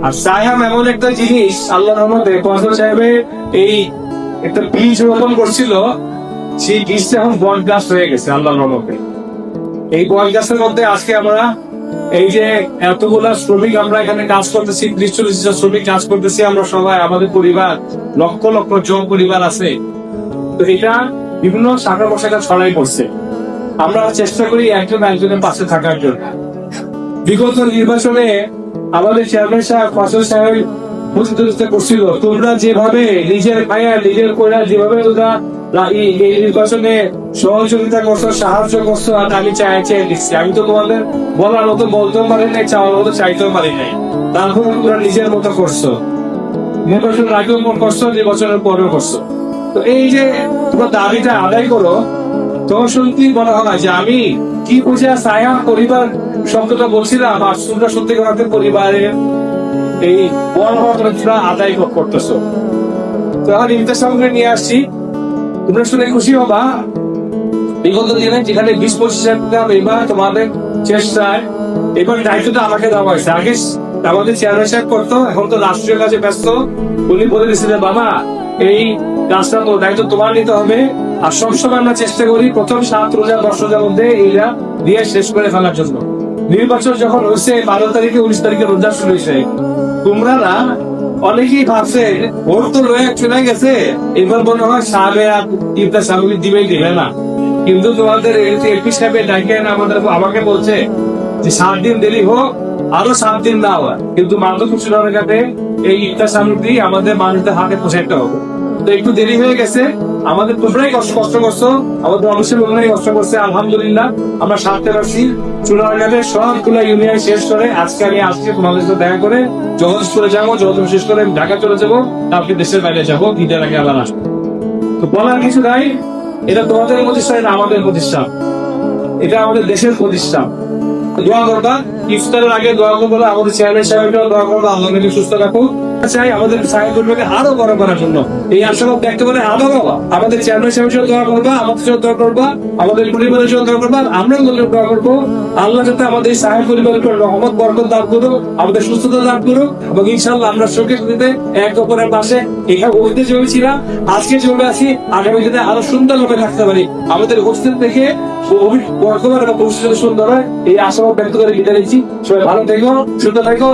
আর সায়াম এমন একটা জিনিস, আল্লাহ রহমতে ফজল সাহেবের এই একটা বীজ রোপণ করছিল, সেই বীজটা এখন বট গাছ হয়ে গেছে আল্লাহর রহমতে। এই বট গাছের মধ্যে আজকে আমরা এই যে এতগুলা শ্রমিক আমরা এখানে কাজ করতেছি, 30-40 জন শ্রমিক কাজ করতেছি, আমরা সবাই আমাদের পরিবার লক্ষ লক্ষ জন পরিবার আছে। তো এটা বিভিন্ন শাখা প্রশাখা ছড়াই পড়ছে। আমরা চেষ্টা করি একজন একজনের পাশে থাকার জন্য। বিগত নির্বাচনে আমাদের চেয়ারম্যান সাহেব ফজল সাহেব প্রতিদ্বন্দ্বিতা করছিল, তোমরা যেভাবে নিজের ভাইয়া নিজের কইরা যেভাবে তোমরা এই নির্বাচনে সহযোগিতা করছো, সাহায্য করছো, আর আমি চেয়ে দিচ্ছি। আমি তো তোমাদের বলার মতো বলতেও পারি নাই, চাওয়ার মতো চাইতেও পারি নাই, তারপর তোমরা নিজের মতো করছো। নির্বাচনের আগেও করছো, নির্বাচনের পরেও করছো। তো এই যে তোমরা দাবিটা আদায় করো, তখন শুনতেই বলা হয় যে আমি কি বুঝে সায়াম পরিবার শব্দটা বলছিলাম, আর তোমরা সত্যি কথা পরিবারের এই বড় আদায় করতেছো। তো এখন ইমতাজ সামগ্রী নিয়ে আসছি, তোমরা শুনে খুশি হবা। বিগত দিনে যেখানে 20-25 টাকা এবার তোমাদের চেষ্টায় এবার দায়িত্বটা আমাকে দেওয়া হয়েছে। আগে আমাদের চেয়ারম্যান সাহেব করতো, এখন তো রাষ্ট্রীয় কাজে ব্যস্ত। উনি বলে দিয়েছিলেন বাবা এই কাজটা তো দায়িত্ব তোমার নিতে হবে। আর সবসময় আমরা চেষ্টা করি প্রথম 7 রোজা 10 রোজার মধ্যে এইটা দিয়ে শেষ করে ফেলার জন্য। নির্বাচন যখন হয়েছে 12 তারিখে 19 তারিখে রোজা শুরু হয়েছে, তোমরা অনেকেই ভাবছে ভোট তো লয়ে চলে গেছে, এবার মনে হয় সাহেবে আর ইফতার সামগ্রী দিবে না। কিন্তু তোমাদের এমপি সাহেবের ডাকে আমাকে বলছে যে 7 দিন দেরি হোক, আরো 7 দিন না হয়, কিন্তু মাদক খুচরার কাছে এই ইফতার সামগ্রী আমাদের মানুষদের হাতে পৌঁছাইতে হবে। তো একটু দেরি হয়ে গেছে, আমাদের তোমরাই কষ্ট করছো, আমাদের অবশ্যই লোকরাই কষ্ট করছে। আলহামদুলিল্লাহ আমরা সারতে পারছি। চুনারঘাটের সবগুলো ইউনিয়ন শেষ করে আজকে আমি আসছি তোমাদের সাথে দেখা করে জগদীশপুরে যাবো, জগদীশপুর শেষ করে ঢাকা চলে যাবো, তারপরে দেশের বাইরে যাবো, ঈদের আগে আবার আসবো। তো বলার কিছু নাই, এটা তোমাদের প্রতিষ্ঠান, এটা আমাদের প্রতিষ্ঠান, এটা আমাদের দেশের প্রতিষ্ঠান। দোয়া করবা, ইফতারের আগে দোয়া করবো, আমাদের চেয়ারম্যান সাহেবকেও দোয়া করবো, আল্লাহ নাকি সুস্থ রাখো। চাই আমাদের সাহেব পরিবারকে আরো বড় করার জন্য এই আশাবাদ ব্যক্ত করে আরো বাবা আমাদের চেয়ারম্যান সাহেবের জন্য দোয়া করবা, আমাদের জন্য দোয়া করবা, আমাদের পরিবারের জন্য দোয়া করবা, আমরা দোয়া করবো আল্লাহ যাতে আমাদের সাহেব পরিবারকে রহমত বরকত দান করুক, আমাদের সুস্থতা দান করুক, এবং ইনশাআল্লাহ আমরা সুখে শান্তিতে এক অপরের পাশে এখানে ওইতে জমেছিলাম, আজকে জমে আছি, আগামী দিনে আরো সুন্দরভাবে থাকতে পারি। আমাদের হোস্টেল থেকে বর্তমান এবং ভবিষ্যতে সুন্দর হয় এই আশাবাদ ব্যক্ত করে বিদায় নিচ্ছি। সবাই ভালো থেকো, সুস্থ থেকো।